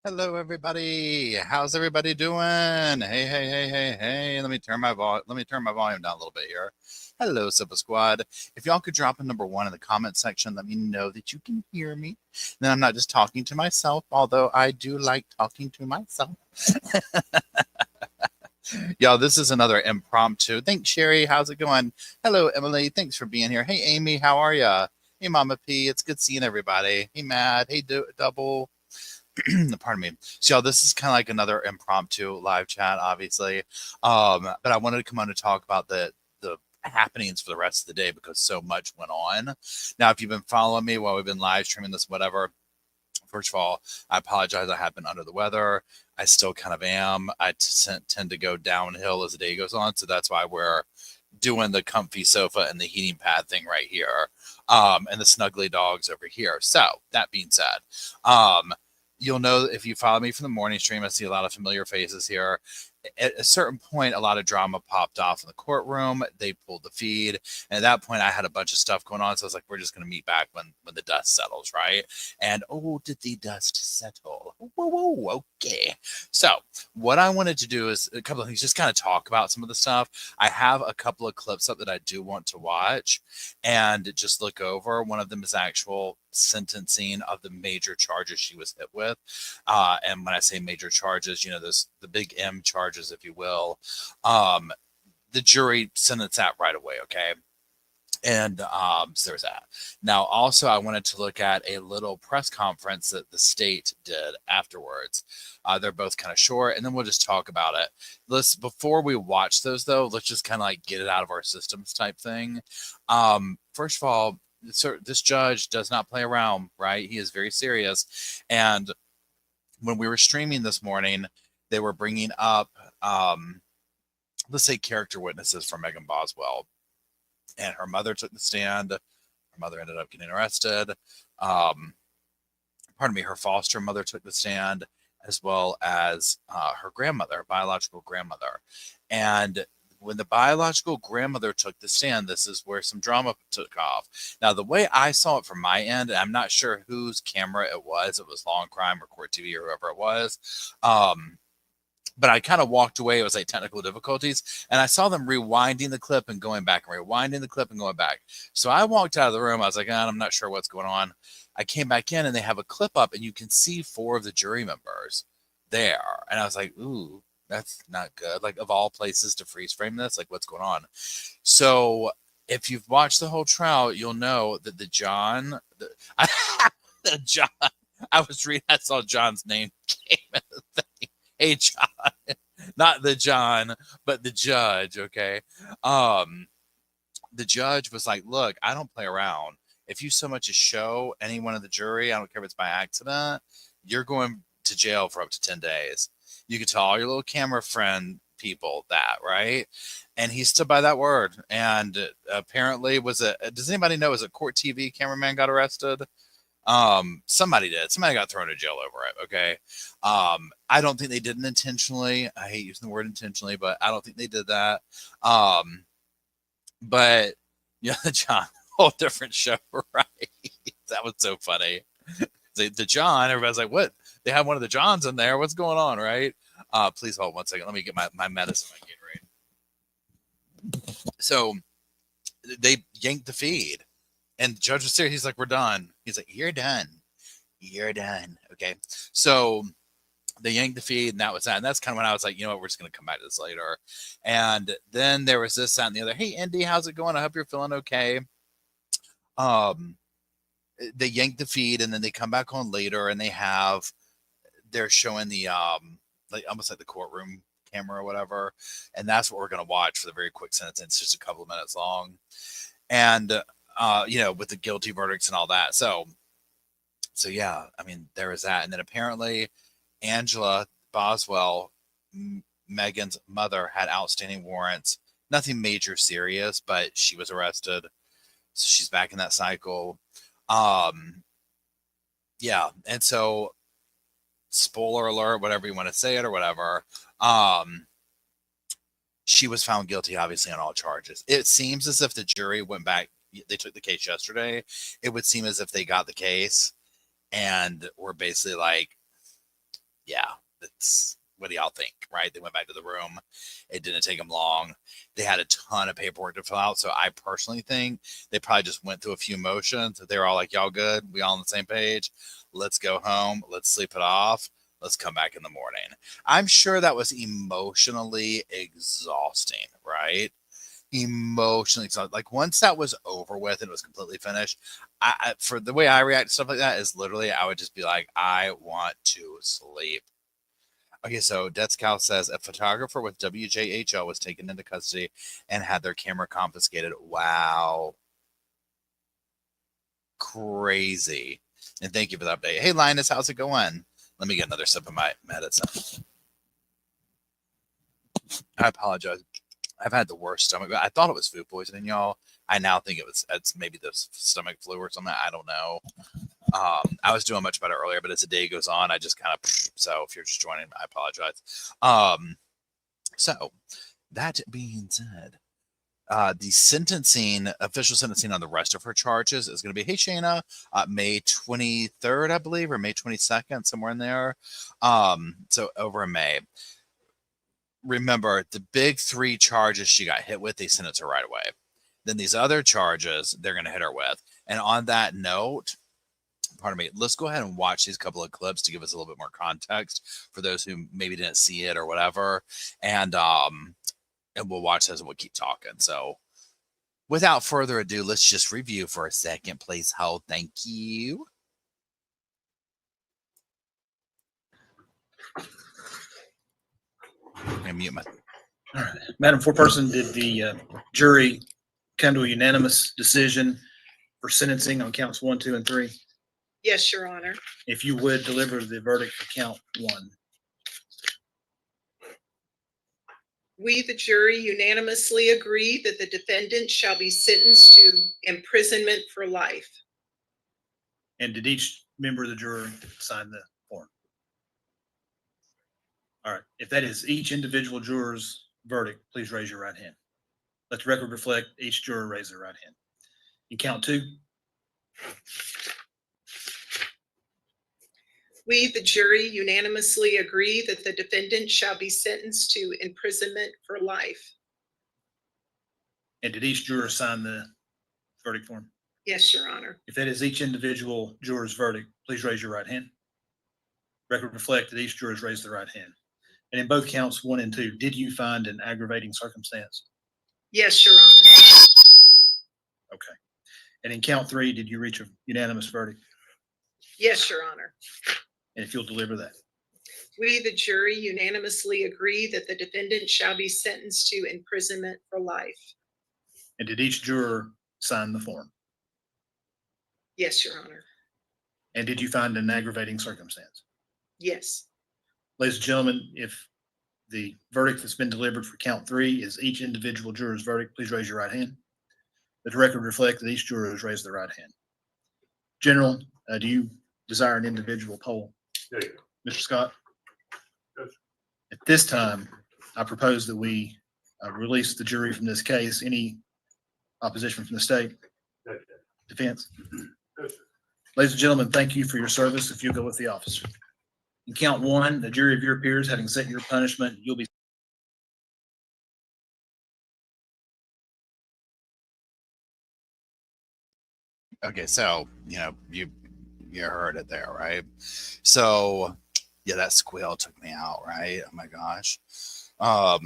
Hello, everybody. How's everybody doing? Hey. Let me turn my volume down a little bit here. Hello, Sofa Squad. If y'all could drop a number 1 in the comment section, let me know that you can hear me. Then I'm not just talking to myself, although I do like talking to myself. Y'all, this is another impromptu. Thanks, Sherry. How's it going? Hello, Emily. Thanks for being here. Hey, Amy. How are ya? Hey, Mama P. It's good seeing everybody. Hey, Matt. Hey, Double. Pardon me. So, y'all, this is kind of like another impromptu live chat, obviously. But I wanted to come on to talk about the happenings for the rest of the day because so much went on. Now, if you've been following me while we've been live streaming this, whatever, first of all, I apologize. I have been under the weather. I still kind of am. I tend to go downhill as the day goes on. So that's why we're doing the comfy sofa and the heating pad thing right here. And the snuggly dogs over here. So that being said, you'll know if you follow me from the morning stream, I see a lot of familiar faces here. At a certain point, a lot of drama popped off in the courtroom. They pulled the feed. And at that point, I had a bunch of stuff going on. So I was like, we're just going to meet back when the dust settles, right? And oh, did the dust settle? Whoa, okay. So what I wanted to do is a couple of things, just kind of talk about some of the stuff. I have a couple of clips up that I do want to watch and just look over. One of them is actual sentencing of the major charges she was hit with. And when I say major charges, those the big M charges, if you will. The jury sentenced that right away, okay? And so there's that. Now, also, I wanted to look at a little press conference that the state did afterwards. They're both kind of short, and then we'll just talk about it. Before we watch those, though, let's just kind of like get it out of our systems type thing. First of all, this judge does not play around, right? He is very serious. And when we were streaming this morning, they were bringing up, let's say, character witnesses from Megan Boswell. And her mother took the stand. Her mother ended up getting arrested. Her foster mother took the stand, as well as her grandmother, biological grandmother. And when the biological grandmother took the stand, this is where some drama took off. Now, the way I saw it from my end, I'm not sure whose camera it was. It was Law and Crime or Court TV or whoever it was. But I kind of walked away. It was like technical difficulties. And I saw them rewinding the clip and going back and rewinding the clip and going back. So I walked out of the room. I was like, I'm not sure what's going on. I came back in and they have a clip up and you can see 4 of the jury members there. And I was like, ooh, that's not good. Like, of all places to freeze frame this, like, what's going on? So if you've watched the whole trial, you'll know that the John, I was reading, I saw John's name came in the thing. Hey, John, not the John, but the judge. Okay. The judge was like, look, I don't play around. If you so much as show anyone in the jury, I don't care if it's by accident, you're going to jail for up to 10 days. You could tell all your little camera friend people that, right? And he stood by that word. And apparently does anybody know, was it Court TV cameraman got arrested? Somebody did. Somebody got thrown to jail over it. Okay. I don't think they did it intentionally. I hate using the word intentionally, but I don't think they did that. But yeah, John, whole different show, right? That was so funny. The John, everybody's like, what? They have one of the Johns in there. What's going on, right? Please hold 1 second. Let me get my medicine, my Gatorade. So they yanked the feed. And the judge was serious. He's like, we're done. He's like, you're done. You're done. Okay. So they yanked the feed and that was that. And that's kind of when I was like, you know what, we're just going to come back to this later. And then there was this, that, and the other. Hey, Indy, how's it going? I hope you're feeling okay. They yanked the feed and then they come back on later and they're showing the, like almost like the courtroom camera or whatever. And that's what we're going to watch for the very quick sentence. It's just a couple of minutes long. And, with the guilty verdicts and all that. So yeah, I mean, there was that. And then apparently Angela Boswell, Megan's mother, had outstanding warrants. Nothing major serious, but she was arrested. So she's back in that cycle. Yeah. And so, spoiler alert, whatever you want to say it or whatever, she was found guilty, obviously, on all charges. It seems as if the jury went back. They took the case yesterday. It would seem as if they got the case and were basically like, yeah, that's what do y'all think, right? They went back to the room. It didn't take them long. They had a ton of paperwork to fill out. So I personally think they probably just went through a few motions. They were all like, y'all good? We all on the same page? Let's go home. Let's sleep it off. Let's come back in the morning. I'm sure that was emotionally exhausting, right? Emotionally exhausting. Like once that was over with and it was completely finished, for the way I react to stuff like that is literally I would just be like, I want to sleep. Okay, so Detzcow says a photographer with WJHL was taken into custody and had their camera confiscated. Wow. Crazy. And thank you for the update. Hey, Linus, how's it going? Let me get another sip of my medicine. I apologize. I've had the worst stomach. I thought it was food poisoning, y'all. I now think it's maybe the stomach flu or something. I don't know. I was doing much better earlier, but as the day goes on, I just kind of, so if you're just joining, I apologize. So that being said, the official sentencing on the rest of her charges is going to be, hey, Shayna, May 23rd, I believe, or May 22nd, somewhere in there. So over in May. Remember, the big 3 charges she got hit with, they sentence her right away. Then these other charges, they're going to hit her with. And on that note, pardon me, let's go ahead and watch these couple of clips to give us a little bit more context for those who maybe didn't see it or whatever. And we'll watch this and we'll keep talking. So without further ado, let's just review for a second, please hold. Thank you. I'm gonna mute my. All right. Madam Foreperson, did the jury come to a unanimous decision for sentencing on counts 1, 2, and 3? Yes, Your Honor. If you would deliver the verdict for count 1. We, the jury, unanimously agree that the defendant shall be sentenced to imprisonment for life. And did each member of the jury sign the form? All right. If that is each individual juror's verdict, please raise your right hand. Let the record reflect each juror raise their right hand. In count 2. We, the jury, unanimously agree that the defendant shall be sentenced to imprisonment for life. And did each juror sign the verdict form? Yes, Your Honor. If that is each individual juror's verdict, please raise your right hand. Record reflect that each juror's raised their right hand. And in both counts 1 and 2, did you find an aggravating circumstance? Yes, Your Honor. Okay. And in count 3, did you reach a unanimous verdict? Yes, Your Honor. And if you'll deliver that. We, the jury, unanimously agree that the defendant shall be sentenced to imprisonment for life. And did each juror sign the form? Yes, Your Honor. And did you find an aggravating circumstance? Yes. Ladies and gentlemen, if the verdict that's been delivered for count 3 is each individual juror's verdict, please raise your right hand. Let the record reflect that each juror has raised their right hand. General, do you desire an individual poll? Yes. Mr. Scott? Yes. At this time, I propose that we release the jury from this case. Any opposition from the state? Yes. Defense? Yes. Ladies and gentlemen, thank you for your service. If you'll go with the officer. In count 1, the jury of your peers having set your punishment, you'll be. Okay, so you heard it there, right? So yeah, that squeal took me out, right? Oh my gosh. I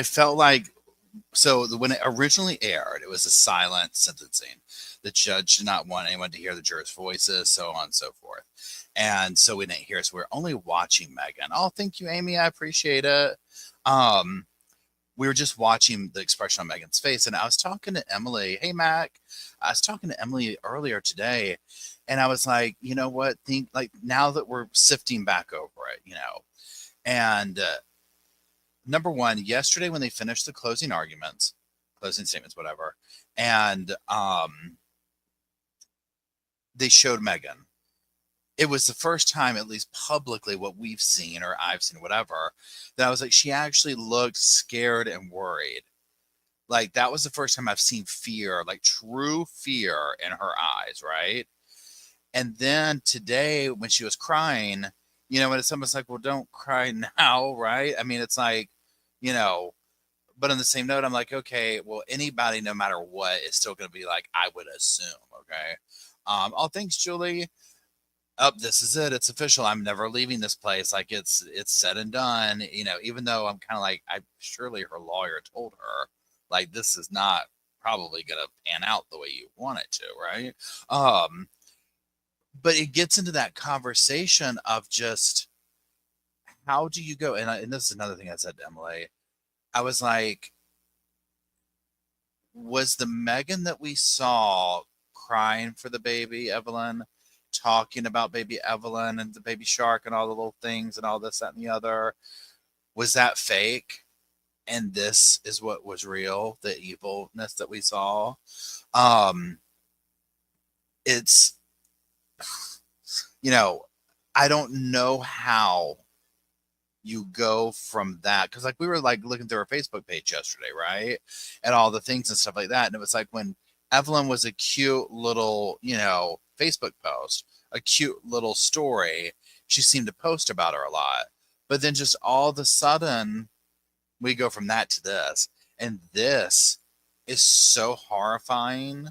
felt like, so when it originally aired, it was a silent sentencing. The judge did not want anyone to hear the jurors' voices, so on and so forth. And so we didn't hear, so we're only watching Megan. Oh, thank you, Amy. I appreciate it. We were just watching the expression on Megan's face, and I was talking to Emily. Hey, Mac. I was talking to Emily earlier today, and I was like, you know what? Think like now that we're sifting back over it, and number one, yesterday when they finished the closing statements, whatever, and they showed Megan. It was the first time, at least publicly, what we've seen or I've seen, whatever, that I was like, she actually looked scared and worried. Like that was the first time I've seen fear, like true fear in her eyes, right? And then today when she was crying, when it's almost like, well, don't cry now, right? I mean, it's like, you know, but on the same note, I'm like, okay, well, anybody, no matter what, is still going to be like, I would assume. Okay. Oh, thanks, Julie. Oh, this is it. It's official. I'm never leaving this place. Like it's said and done. Even though I'm kind of like, I surely her lawyer told her, like, this is not probably going to pan out the way you want it to, right? But it gets into that conversation of just how do you go? And this is another thing I said to Emily. I was like, was the Megan that we saw crying for the baby Evelyn, talking about baby Evelyn and the baby shark and all the little things and all this, that, and the other, was that fake? And this is what was real, the evilness that we saw. It's, I don't know how you go from that, because like we were like looking through her Facebook page yesterday, right, and all the things and stuff like that, and it was like when Evelyn was a cute little Facebook post, a cute little story, she seemed to post about her a lot, but then just all of a sudden we go from that to this, and this is so horrifying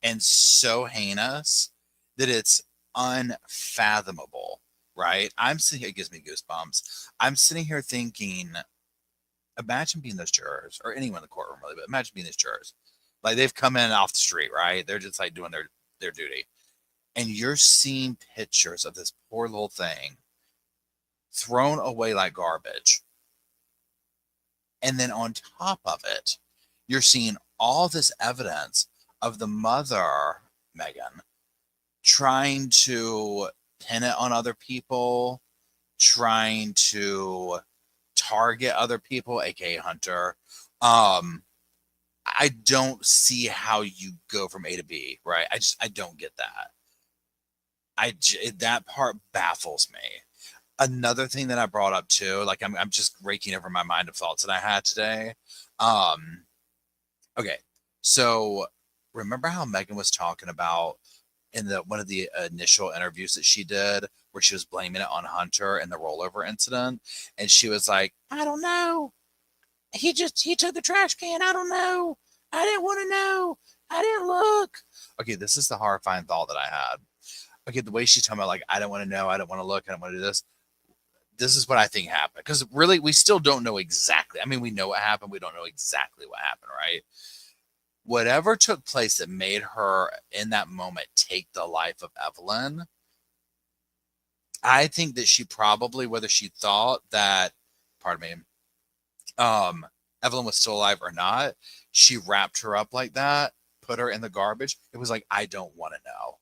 and so heinous that it's unfathomable, right? I'm sitting here, it gives me goosebumps. I'm sitting here thinking, imagine being those jurors, or anyone in the courtroom really, but imagine being those jurors. Like they've come in off the street, right? They're just like doing their duty. And you're seeing pictures of this poor little thing thrown away like garbage. And then on top of it, you're seeing all this evidence of the mother, Megan, trying to pin it on other people, trying to target other people, aka Hunter. I don't see how you go from A to B, right? I don't get that. That part baffles me. Another thing that I brought up too, like I'm just raking over my mind of thoughts that I had today. Okay, so remember how Megan was talking about in one of the initial interviews that she did, where she was blaming it on Hunter and the rollover incident, and she was like, I don't know, he took the trash can, I don't know, I didn't want to know, I didn't look. Okay, this is the horrifying thought that I had. Okay, the way she's talking about, like, I don't want to know, I don't want to look, I don't want to do this is what I think happened, because really we still don't know exactly. I mean, we know what happened, we don't know exactly what happened, right? Whatever took place that made her in that moment take the life of Evelyn, I think that she probably, whether she thought that, pardon me, Evelyn was still alive or not, she wrapped her up like that, put her in the garbage. It was like, I don't want to know.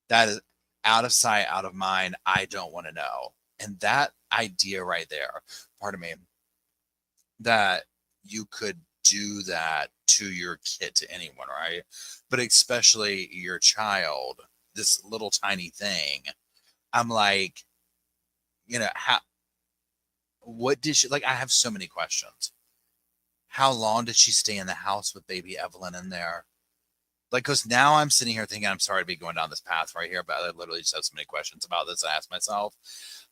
That is out of sight, out of mind. I don't want to know. And that idea right there, pardon me, that you could do that to your kid, to anyone, right? But especially your child, this little tiny thing. I'm like, what did she, like, I have so many questions. How long did she stay in the house with baby Evelyn in there? Like, because now I'm sitting here thinking, I'm sorry to be going down this path right here, but I literally just have so many questions about this. I ask myself,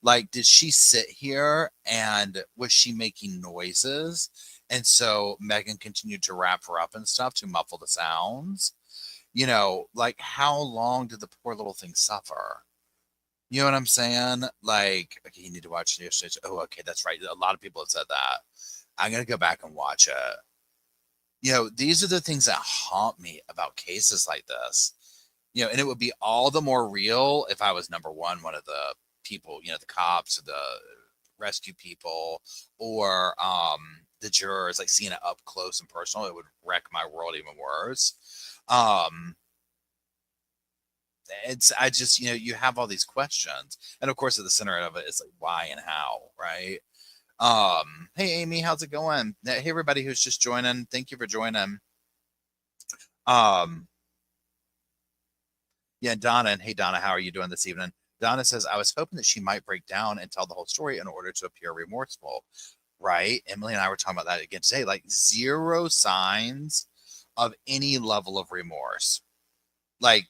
like, did she sit here and was she making noises? And so Megan continued to wrap her up and stuff to muffle the sounds. Like, how long did the poor little thing suffer? You know what I'm saying? Like, okay, you need to watch yesterday. Oh, okay, that's right. A lot of people have said that. I'm going to go back and watch it. These are the things that haunt me about cases like this. And it would be all the more real if I was number one of the people, the cops or the rescue people, or the jurors, like seeing it up close and personal. It would wreck my world even worse. I just, you have all these questions, and of course at the center of it is like why and how, right? Hey Amy, how's it going? Hey everybody who's just joining, thank you for joining. Yeah, Donna, and hey Donna, how are you doing this evening? Donna says, I was hoping that she might break down and tell the whole story in order to appear remorseful. Right? Emily and I were talking about that again today, like zero signs of any level of remorse. Like,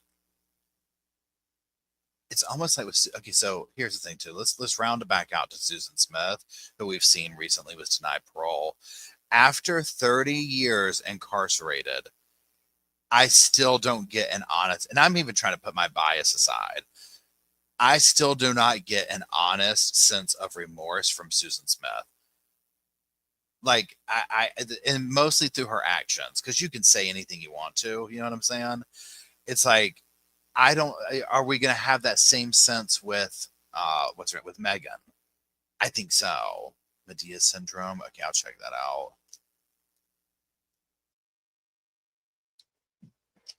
it's almost like okay, so here's the thing too. Let's round it back out to Susan Smith, who we've seen recently was denied parole. After 30 years incarcerated, I still don't get an honest, and I'm even trying to put my bias aside. I still do not get an honest sense of remorse from Susan Smith. Like and mostly through her actions, because you can say anything you want to, you know what I'm saying? It's like, are we going to have that same sense with, what's right with Megan? I think so. Medea syndrome. Okay, I'll check that out.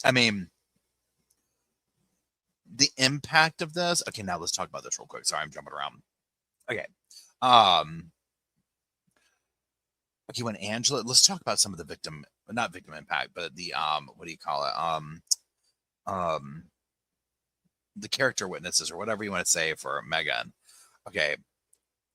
I mean, the impact of this. Okay, now let's talk about this real quick. Sorry, I'm jumping around. Okay. Okay, when Angela, let's talk about some of the not victim impact, but the, what do you call it? The character witnesses or whatever you want to say for Megan. Okay,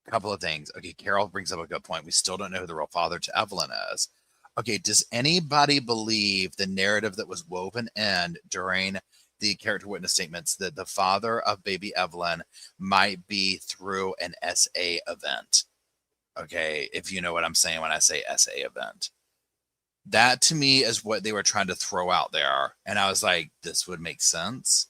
a couple of things. Okay, Carol brings up a good point. We still don't know who the real father to Evelyn is. Okay, does anybody believe the narrative that was woven in during the character witness statements that the father of baby Evelyn might be through an SA event? Okay, if you know what I'm saying when I say SA event. That to me is what they were trying to throw out there. And I was like, this would make sense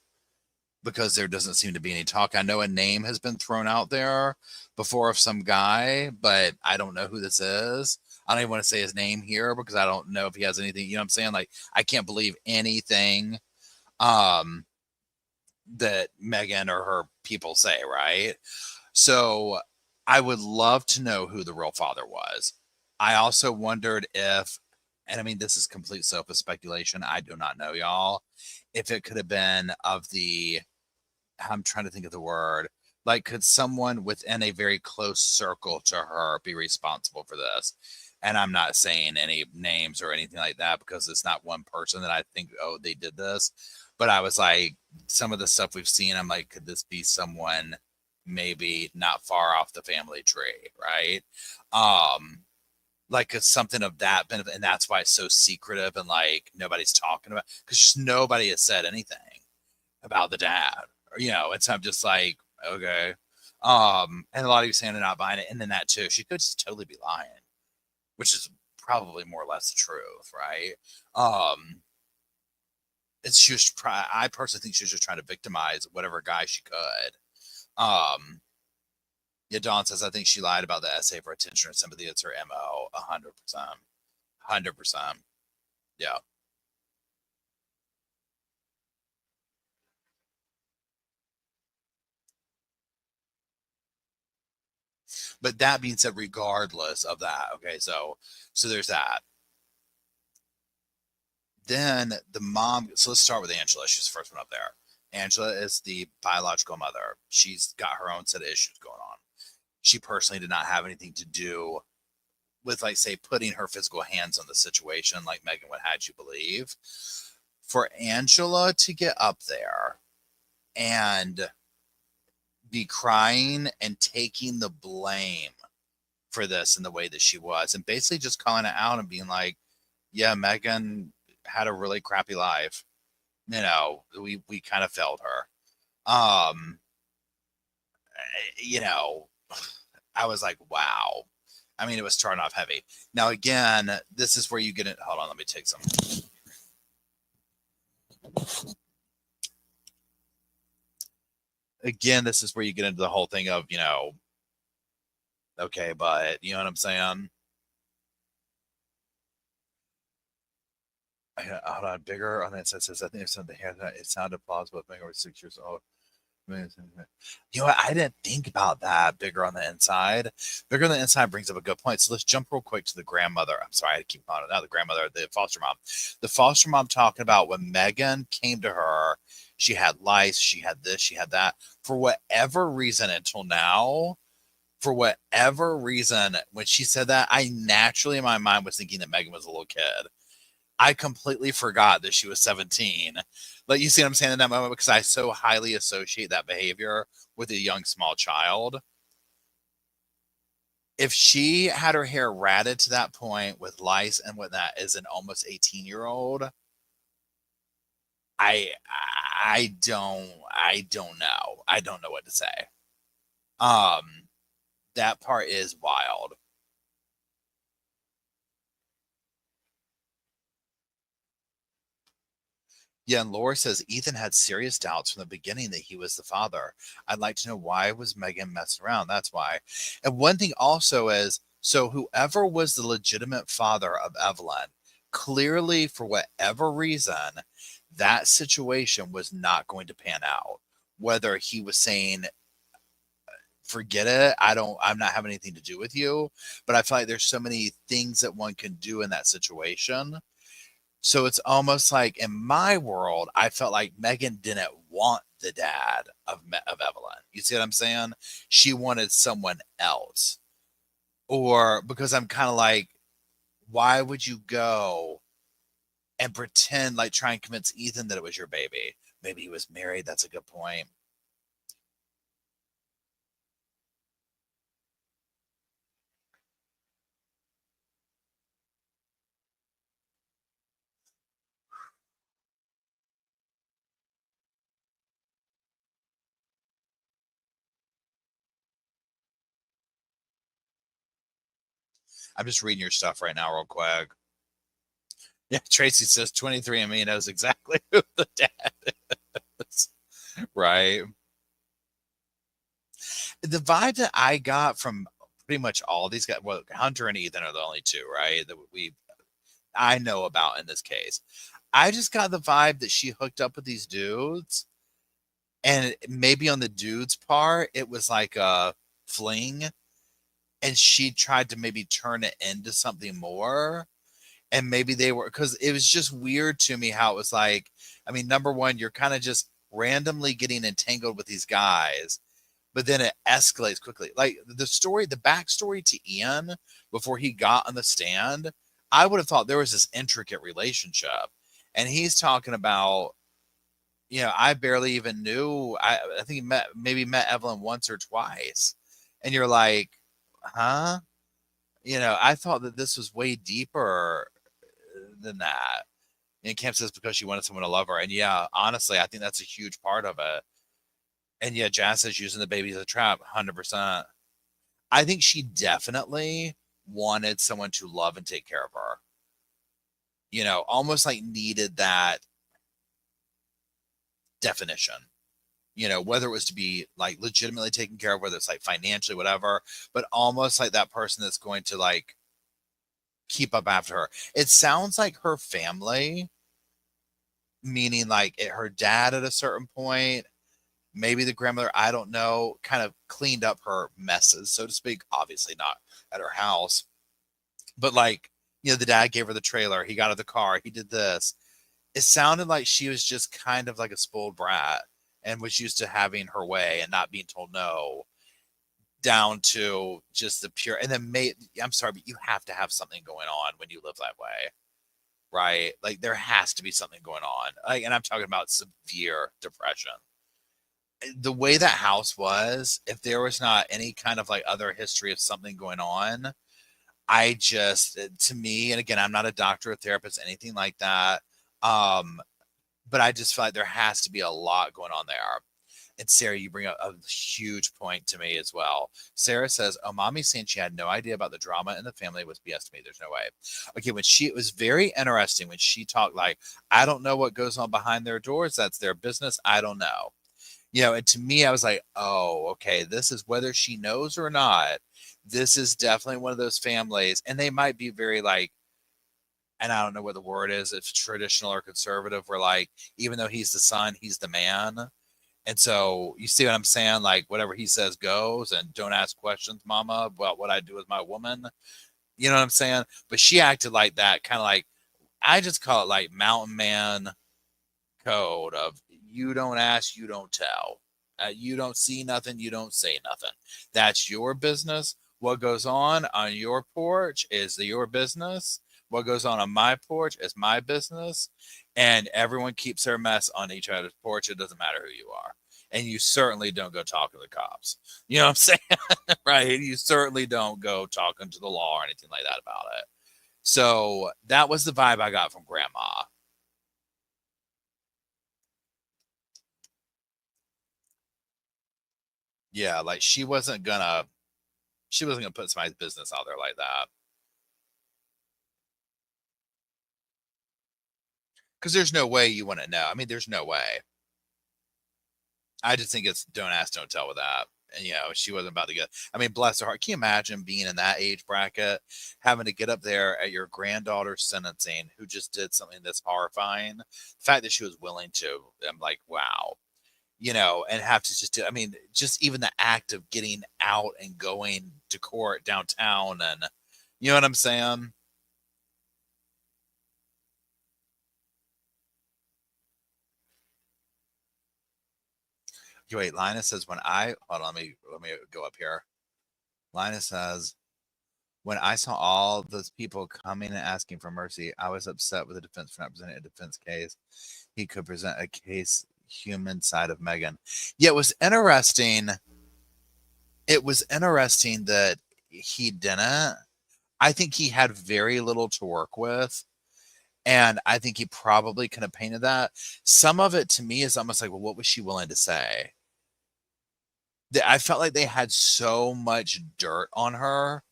because there doesn't seem to be any talk. I know a name has been thrown out there before of some guy, but I don't know who this is. I don't even want to say his name here because I don't know if he has anything, you know what I'm saying? Like, I can't believe anything that Megan or her people say, right? So I would love to know who the real father was. I also wondered if, and I mean, this is complete sofa speculation. I do not know, y'all, if it could have been of the, I'm trying to think of the word, like, could someone within a very close circle to her be responsible for this? And I'm not saying any names or anything like that because it's not one person that I think, oh, they did this. But I was like, some of the stuff we've seen, I'm like, could this be someone maybe not far off the family tree, right? Like it's something of that benefit, and that's why it's so secretive and like nobody's talking about, because just nobody has said anything about the dad, or, you know. And so I'm just like, okay. And a lot of you saying they're not buying it, and then that too, she could just totally be lying, which is probably more or less the truth, right? It's just I personally think she was just trying to victimize whatever guy she could. Yeah, Dawn says, I think she lied about the essay for attention or sympathy. It's her MO. 100%. 100%. Yeah. But that being said, regardless of that, okay, so there's that. Then the mom, so let's start with Angela. She's the first one up there. Angela is the biological mother. She's got her own set of issues going on. She personally did not have anything to do with, like, say, putting her physical hands on the situation like Megan would have you believe. For Angela to get up there and be crying and taking the blame for this in the way that she was, and basically just calling it out and being like, yeah, Megan had a really crappy life. You know, we kind of failed her. You know, I was like, wow. I mean, it was starting off heavy. Now, again, this is where you get it. Hold on, let me take some. Again, this is where you get into the whole thing of, you know, okay, but you know what I'm saying? Hold on, bigger on that says, I think it's something here that it sounded plausible if Megan was 6 years old. You know what? I didn't think about that. Bigger on the inside. Bigger on the inside brings up a good point. So let's jump real quick to the grandmother. I'm sorry, I keep calling it now. The grandmother, the foster mom. The foster mom talking about when Megan came to her, she had lice, she had this, she had that. For whatever reason, until now, for whatever reason, when she said that, I naturally in my mind was thinking that Megan was a little kid. I completely forgot that she was 17. Like, you see what I'm saying in that moment? Because I so highly associate that behavior with a young, small child. If she had her hair ratted to that point with lice and whatnot as an almost 18-year-old, I don't know. I don't know what to say. That part is wild. Yeah, and Laura says Ethan had serious doubts from the beginning that he was the father. I'd like to know why was Megan messing around. That's why. And one thing also is, so whoever was the legitimate father of Evelyn, clearly for whatever reason, that situation was not going to pan out. Whether he was saying, forget it, I'm not having anything to do with you. But I feel like there's so many things that one can do in that situation. So it's almost like in my world, I felt like Megan didn't want the dad of Evelyn. You see what I'm saying? She wanted someone else. Or because I'm kind of like, why would you go and pretend like try and convince Ethan that it was your baby? Maybe he was married. That's a good point. I'm just reading your stuff right now, real quick. Yeah, Tracy says 23andMe knows exactly who the dad is. Right. The vibe that I got from pretty much all these guys, well, Hunter and Ethan are the only two, right? That I know about in this case. I just got the vibe that she hooked up with these dudes, and maybe on the dude's part, it was like a fling, and she tried to maybe turn it into something more. And maybe they were, because it was just weird to me how it was like, I mean, number one, you're kind of just randomly getting entangled with these guys, but then it escalates quickly. Like the backstory to Ian before he got on the stand, I would have thought there was this intricate relationship. And he's talking about, I barely even knew. I think he maybe met Evelyn once or twice. And you're like, huh? I thought that this was way deeper than that. And Camp says because she wanted someone to love her. And yeah, honestly, I think that's a huge part of it. And yeah, Jazz is using the baby as a trap, 100%. I think she definitely wanted someone to love and take care of her. Almost like needed that definition. Whether it was to be like legitimately taken care of, whether it's like financially, whatever, but almost like that person that's going to like keep up after her. It sounds like her family, meaning like her dad at a certain point, maybe the grandmother, I don't know, kind of cleaned up her messes, so to speak. Obviously not at her house, but like, the dad gave her the trailer, he got her the car, he did this. It sounded like she was just kind of like a spoiled brat and was used to having her way and not being told no, down to just the pure. And then I'm sorry, but you have to have something going on when you live that way, right? Like there has to be something going on. Like, and I'm talking about severe depression. The way that house was, if there was not any kind of like other history of something going on, to me, and again, I'm not a doctor or therapist, anything like that. But I just feel like there has to be a lot going on there. And Sarah, you bring up a huge point to me as well. Sarah says, "Oh, mommy's saying she had no idea about the drama in the family was BS to me. There's no way." Okay, it was very interesting when she talked like, "I don't know what goes on behind their doors. That's their business. I don't know." And to me, I was like, oh, okay, this is whether she knows or not. This is definitely one of those families, and they might be very like, and I don't know what the word is, if traditional or conservative, where like, even though he's the son, he's the man. And so you see what I'm saying? Like whatever he says goes, and don't ask questions, mama, about what I do with my woman. You know what I'm saying? But she acted like that, kind of like, I just call it like mountain man code of you don't ask, you don't tell. You don't see nothing, you don't say nothing. That's your business. What goes on your porch is your business. What goes on my porch is my business. And everyone keeps their mess on each other's porch. It doesn't matter who you are. And you certainly don't go talk to the cops. You know what I'm saying? Right? You certainly don't go talking to the law or anything like that about it. So that was the vibe I got from grandma. Yeah, like she wasn't gonna put somebody's business out there like that. Because there's no way you wouldn't know. I mean, there's no way. I just think it's don't ask, don't tell with that. And she wasn't about to get. I mean, bless her heart. Can you imagine being in that age bracket, having to get up there at your granddaughter's sentencing, who just did something that's horrifying? The fact that she was willing to, I'm like, wow. And have to just do. I mean, just even the act of getting out and going to court downtown, and you know what I'm saying? Wait, Linus says hold on, let me go up here. Linus says, when I saw all those people coming and asking for mercy, I was upset with the defense for not presenting a defense case. He could present a case human side of Megan. Yeah, it was interesting. It was interesting that he didn't. I think he had very little to work with. And I think he probably could have painted that. Some of it to me is almost like, well, what was she willing to say? I felt like they had so much dirt on her.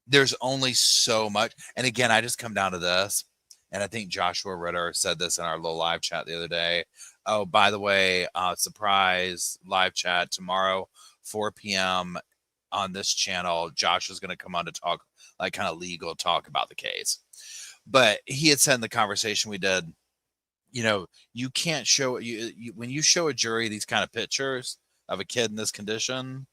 There's only so much. And again, I just come down to this. And I think Joshua Ritter said this in our little live chat the other day. Oh, by the way, surprise live chat tomorrow, 4 p.m. on this channel. Josh is going to come on to talk, like kind of legal talk about the case. But he had said in the conversation we did, you can't show when you show a jury these kind of pictures of a kid in this condition,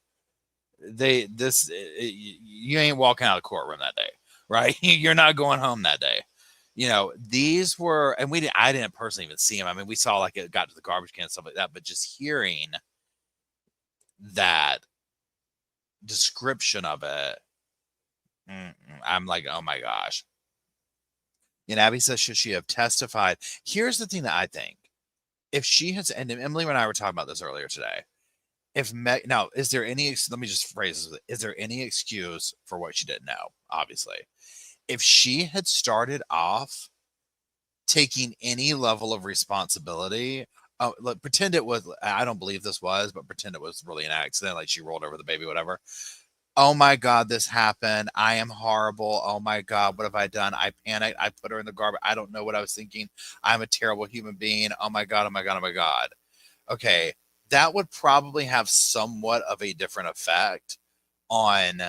you ain't walking out of the courtroom that day, right? You're not going home that day. These were, and I didn't personally even see him. I mean, we saw like it got to the garbage can and stuff like that, but just hearing that description of it, I'm like, oh my gosh. And Abby says, should she have testified? Here's the thing that I think. If she has, and Emily and I were talking about this earlier today. Now, is there any, let me just phrase this. Is there any excuse for what she didn't know? Obviously. If she had started off taking any level of responsibility, pretend it was, I don't believe this was, but pretend it was really an accident, like she rolled over the baby, whatever. Oh my God, this happened. I am horrible. Oh my God, what have I done? I panicked. I put her in the garbage. I don't know what I was thinking. I'm a terrible human being. Oh my God, oh my God, oh my God. Okay, that would probably have somewhat of a different effect on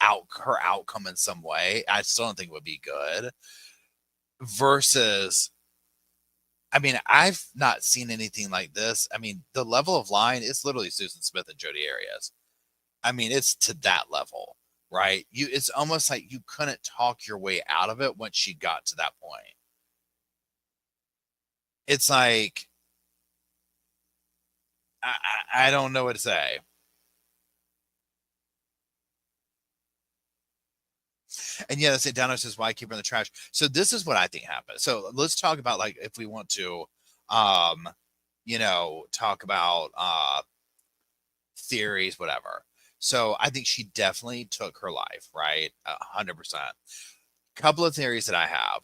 her outcome in some way. I still don't think it would be good. Versus, I mean, I've not seen anything like this. I mean, the level of lying is literally Susan Smith and Jodi Arias. I mean, it's to that level, right? It's almost like you couldn't talk your way out of it once she got to that point. It's like, I don't know what to say. And yeah, say Downer says, why keep her in the trash? So this is what I think happened. So let's talk about, like, if we want to, talk about theories, whatever. So I think she definitely took her life, right? 100%. Couple of theories that I have.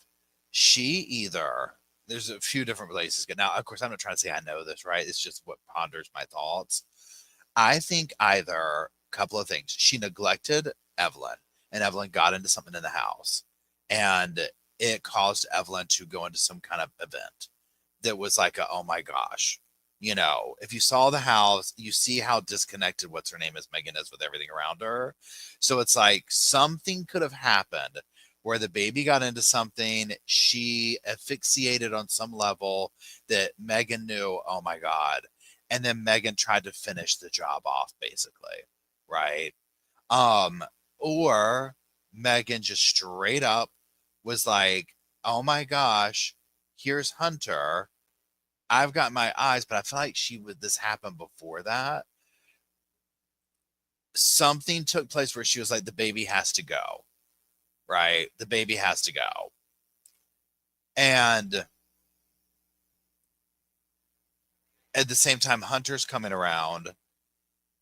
There's a few different places. Now, of course, I'm not trying to say I know this, right? It's just what ponders my thoughts. I think either a couple of things. She neglected Evelyn, and Evelyn got into something in the house, and it caused Evelyn to go into some kind of event that was like, oh my gosh. If you saw the house, you see how disconnected what's her name is, Megan, is with everything around her. So it's like something could have happened where the baby got into something, she asphyxiated on some level that Megan knew, oh my God. And then Megan tried to finish the job off, basically, right? Or Megan just straight up was like, oh my gosh, here's Hunter. I've got my eyes, but I feel like this happened before that. Something took place where she was like, the baby has to go, right? The baby has to go. And at the same time, Hunter's coming around.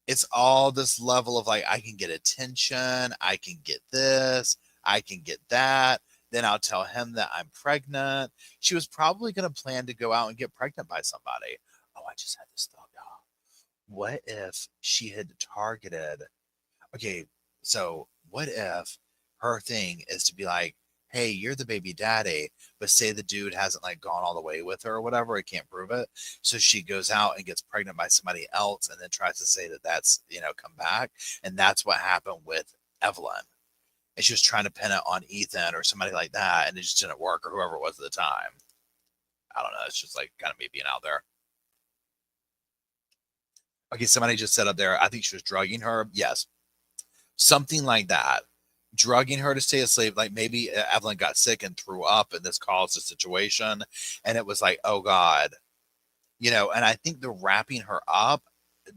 It's all this level of like, I can get attention. I can get this. I can get that. Then I'll tell him that I'm pregnant. She was probably going to plan to go out and get pregnant by somebody. Oh, I just had this thought, y'all. what if she had targeted, okay, so what if her thing is to be like, hey, you're the baby daddy, but say the dude hasn't like gone all the way with her or whatever, I can't prove it. So she goes out and gets pregnant by somebody else and then tries to say that that's, come back. And that's what happened with Evelyn. And she was trying to pin it on Ethan or somebody like that. And it just didn't work, or whoever it was at the time. I don't know. It's just like kind of me being out there. Okay, somebody just said up there, I think she was drugging her. Yes. Something like that. Drugging her to stay asleep. Like maybe Evelyn got sick and threw up and this caused a situation. And it was like, oh God. And I think the wrapping her up,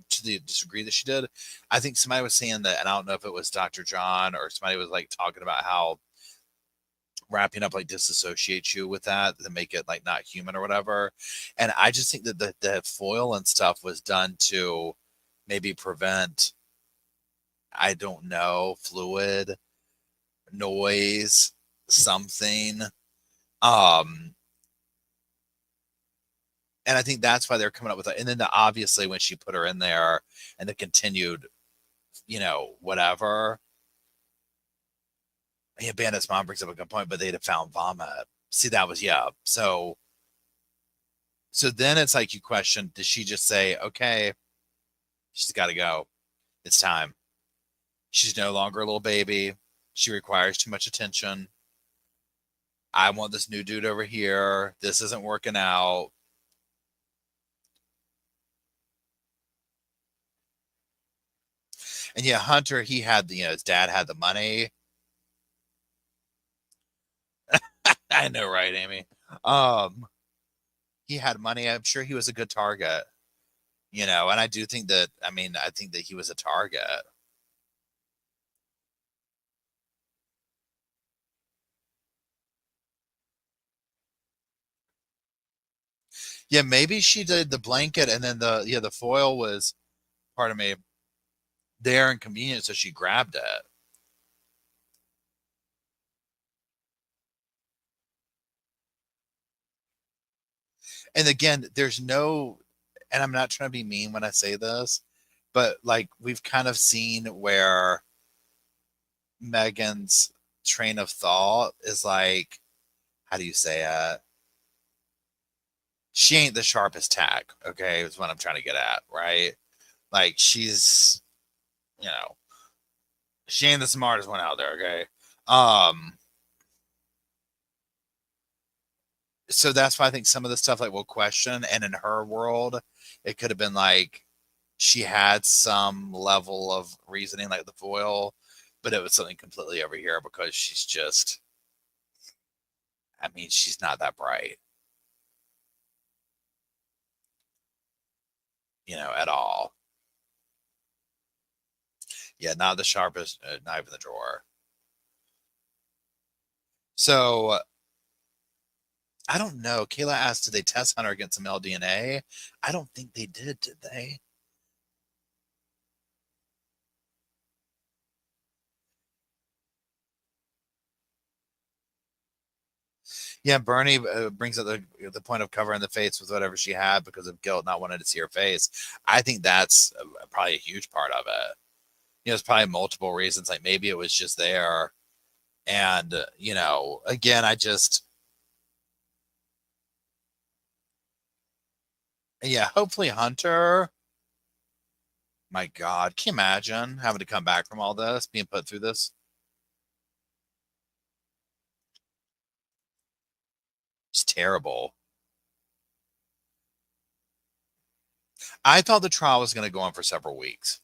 to the degree that she did, I think somebody was saying that, and I don't know if it was Dr. John or somebody was like talking about how wrapping up like disassociates you with that to make it like not human or whatever. And I just think that the foil and stuff was done to maybe prevent, I don't know, fluid, noise, something. And I think that's why they're coming up with it. And then obviously when she put her in there and the continued, whatever. Yeah, Bandit's mom brings up a good point, but they'd have found vomit. See, that was, yeah. So then it's like you question, did she just say, okay, she's got to go. It's time. She's no longer a little baby. She requires too much attention. I want this new dude over here. This isn't working out. And yeah, Hunter, he had his dad had the money. I know, right, Amy? He had money. I'm sure he was a good target, and I do think that, I think that he was a target. Yeah, maybe she did the blanket and then the foil was, pardon me, there and convenient, so she grabbed it. And again, there's no, and I'm not trying to be mean when I say this, but like we've kind of seen where Megan's train of thought is like, how do you say it? She ain't the sharpest tack, okay, is what I'm trying to get at, right? Like she's, she ain't the smartest one out there, okay? So that's why I think some of the stuff like we'll question, and in her world, it could have been like she had some level of reasoning like the foil, but it was something completely over here because she's just, she's not that bright, at all. Yeah, not the sharpest knife in the drawer. So I don't know. Kayla asked, did they test Hunter against some LDNA? I don't think they did they? Yeah, Bernie brings up the point of covering the face with whatever she had because of guilt, not wanting to see her face. I think that's probably a huge part of it. It's probably multiple reasons. Like maybe it was just there. And, again, yeah, hopefully Hunter, my God, can you imagine having to come back from all this, being put through this? It's terrible. I thought the trial was going to go on for several weeks.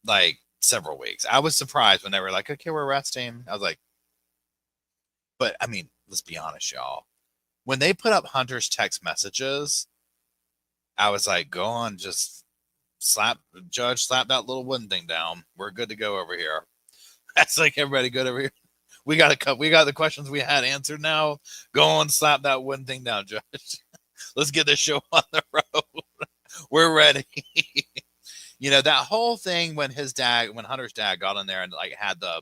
Like several weeks. I was surprised when they were like, okay, we're arresting. I was like, but let's be honest, y'all. When they put up Hunter's text messages, I was like, go on, just slap that little wooden thing down. We're good to go over here. That's like everybody good over here. We got the questions we had answered now. Go on, slap that wooden thing down, Judge. Let's get this show on the road. We're ready. That whole thing when Hunter's dad got in there and like had the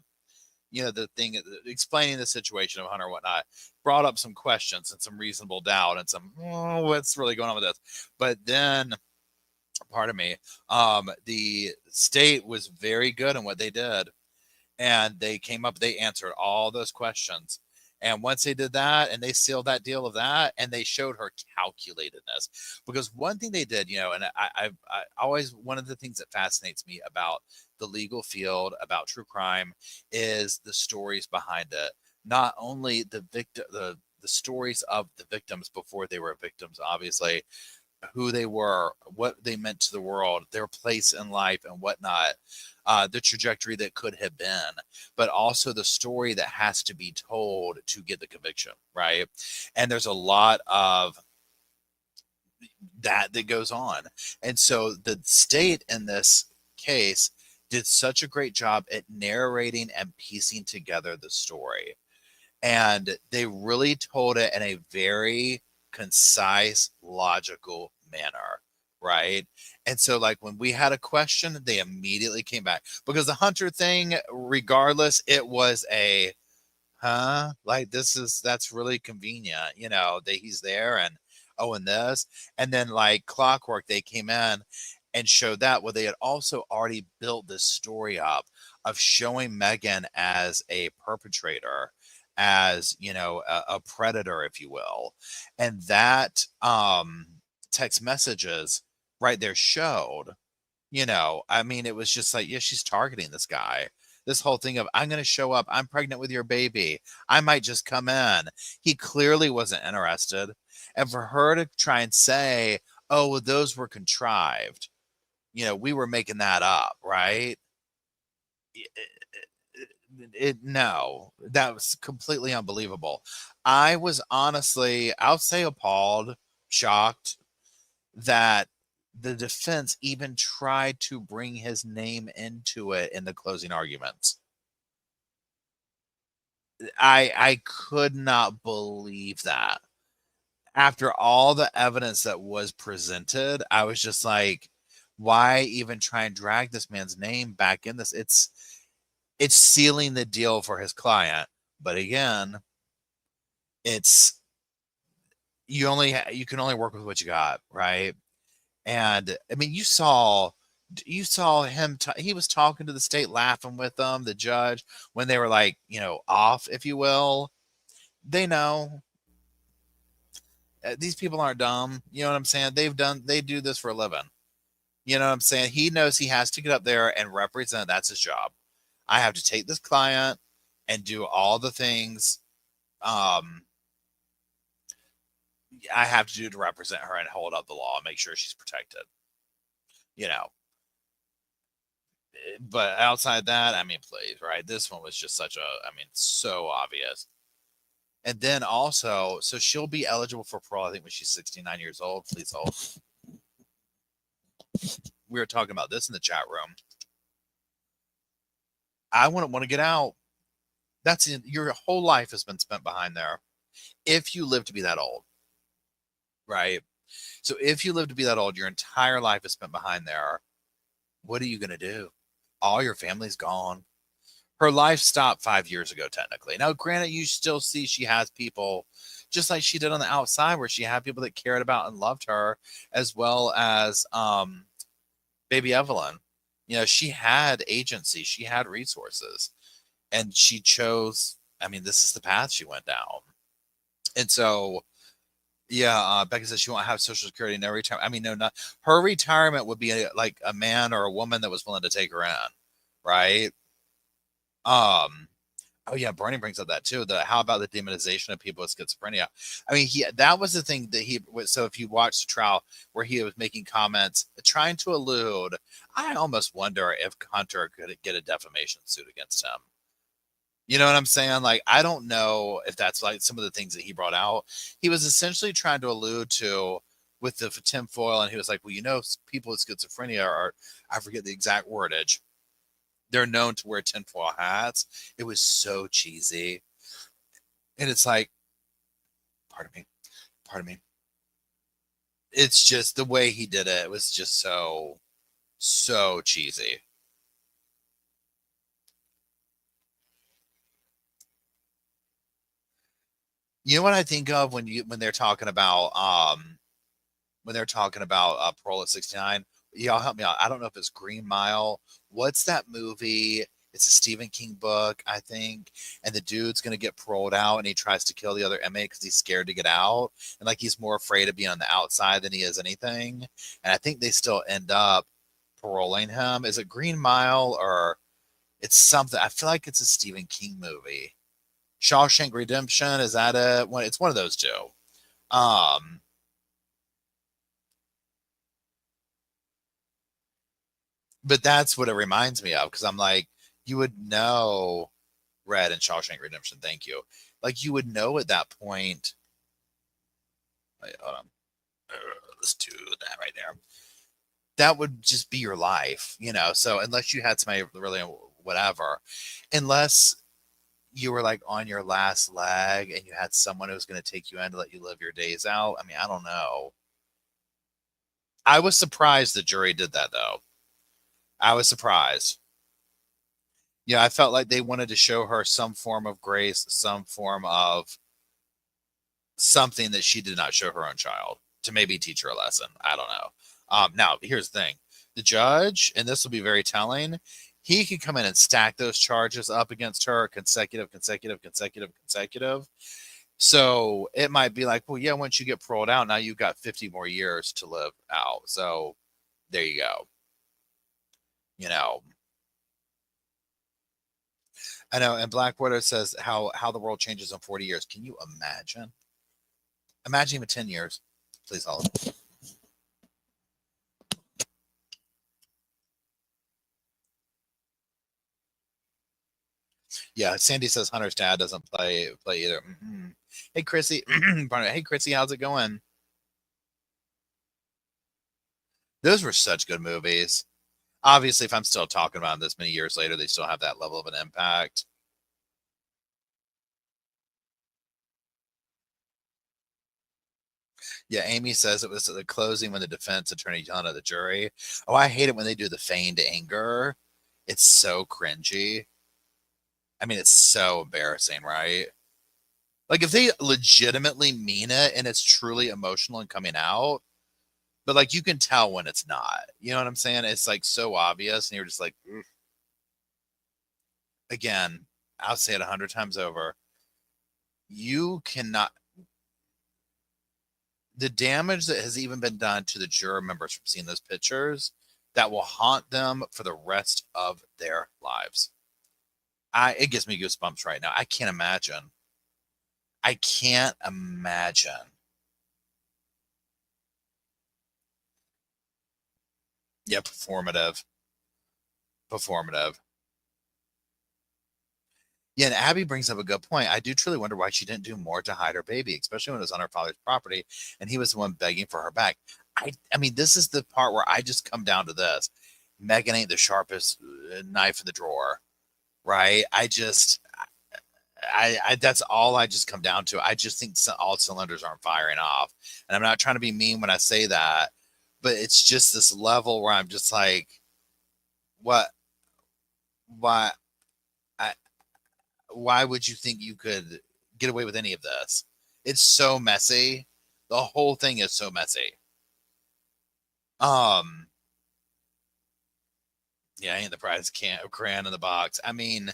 thing explaining the situation of Hunter and whatnot, brought up some questions and some reasonable doubt and some, what's really going on with this? But then pardon me, the state was very good in what they did. And they came up, they answered all those questions. And once they did that and they sealed that deal of that, and they showed her calculatedness, because one thing they did, and I always, one of the things that fascinates me about the legal field, about true crime, is the stories behind it. Not only the victim, the stories of the victims before they were victims, obviously, who they were, what they meant to the world, their place in life and whatnot, the trajectory that could have been, but also the story that has to be told to get the conviction, right? And there's a lot of that goes on. And so the state in this case did such a great job at narrating and piecing together the story. And they really told it in a very concise, logical manner, right? And so, like, when we had a question, they immediately came back, because the Hunter thing, regardless, it was a like, that's really convenient, that he's there, and oh, and this, and then like clockwork, they came in and showed that. Well, they had also already built this story up of showing Megan as a perpetrator, as a predator, if you will. And that text messages right there showed, I mean, it was just like, yeah, she's targeting this guy. This whole thing of, I'm going to show up, I'm pregnant with your baby, I might just come in. He clearly wasn't interested. And for her to try and say, oh, well, those were contrived, we were making that up, right? No, that was completely unbelievable. I was honestly, I'll say, appalled, shocked that the defense even tried to bring his name into it in the closing arguments. I could not believe that. After all the evidence that was presented, I was just like, why even try and drag this man's name back in this? It's sealing the deal for his client. But again, it's you can only work with what you got, right? And I mean, you saw him, he was talking to the state, laughing with them, the judge, when they were like, off, if you will. They know, these people aren't dumb. You know what I'm saying? They do this for a living. You know what I'm saying? He knows he has to get up there and represent. That's his job. I have to take this client and do all the things um, I have to do to represent her and hold up the law and make sure she's protected. You know, but outside that, I mean, please, right? This one was just so obvious. And then also, so she'll be eligible for parole, I think, when she's 69 years old. Please hold. We were talking about this in the chat room. I wouldn't want to get out. Your whole life has been spent behind there. If you live to be that old, right? So if you live to be that old, your entire life is spent behind there. What are you going to do? All your family's gone. Her life stopped 5 years ago, technically. Now, granted, you still see she has people, just like she did on the outside, where she had people that cared about and loved her, as well as baby Evelyn. She had agency, she had resources, and she chose, I mean, this is the path she went down. And so, yeah, Becca says she won't have Social Security, no retirement. I mean, no, not her retirement would be like a man or a woman that was willing to take her in, right? Um, oh yeah, Bernie brings up that too. How about the demonization of people with schizophrenia? I mean, that was the thing that so if you watch the trial where he was making comments, trying to allude, I almost wonder if Hunter could get a defamation suit against him. You know what I'm saying? Like, I don't know if that's like some of the things that he brought out. He was essentially trying to allude to with the tinfoil, and he was like, well, people with schizophrenia are, I forget the exact wordage, they're known to wear tinfoil hats. It was so cheesy. And it's like, pardon me. It's just the way he did it. It was just so cheesy. You know what I think of when they're talking about parole at 69? y'all help me out. I don't know if it's Green Mile. What's that movie? It's a Stephen King book, I think. And the dude's going to get paroled out and he tries to kill the other inmate because he's scared to get out. And like he's more afraid of being on the outside than he is anything. And I think they still end up paroling him. Is it Green Mile or it's something? I feel like it's a Stephen King movie. Shawshank Redemption. Is that it? It's one of those two. But that's what it reminds me of because I'm like, you would know Red and Shawshank Redemption. Thank you. Like you would know at that point. Wait, hold on. Let's do that right there. That would just be your life, you know. So unless you had somebody really whatever, unless you were like on your last leg and you had someone who was going to take you in to let you live your days out. I mean, I don't know. I was surprised the jury did that though. I was surprised. Yeah, I felt like they wanted to show her some form of grace, some form of something that she did not show her own child to maybe teach her a lesson. I don't know. Now, here's the thing. The judge, and this will be very telling, he could come in and stack those charges up against her consecutive. So it might be like, well, yeah, once you get paroled out, now you've got 50 more years to live out. So there you go. You know, I know. And Black Widow says how the world changes in 40 years. Can you imagine? Imagine even 10 years. Please hold. Yeah, Sandy says Hunter's dad doesn't play either. Mm-hmm. Hey, Chrissy. Hey, Chrissy, how's it going? Those were such good movies. Obviously, if I'm still talking about them this many years later, they still have that level of an impact. Yeah, Amy says it was at the closing when the defense attorney yelled at the jury. Oh, I hate it when they do the feigned anger. It's so cringy. I mean, it's so embarrassing, right? Like if they legitimately mean it and it's truly emotional and coming out, but like you can tell when it's not. You know what I'm saying? It's like so obvious, and you're just like, "Ugh." Again, I'll say it 100 times over. You cannot. The damage that has even been done to the juror members from seeing those pictures that will haunt them for the rest of their lives. It gives me goosebumps right now. I can't imagine. I can't imagine. Yeah, performative. Performative. Yeah, and Abby brings up a good point. I do truly wonder why she didn't do more to hide her baby, especially when it was on her father's property and he was the one begging for her back. I mean, this is the part where I just come down to this. Megan ain't the sharpest knife in the drawer, right? That's all I just come down to. I just think all cylinders aren't firing off. And I'm not trying to be mean when I say that, but it's just this level where I'm just like, what, why, I, why would you think you could get away with any of this? It's so messy. The whole thing is so messy. Um, yeah, ain't the prize crayon in the box. I mean,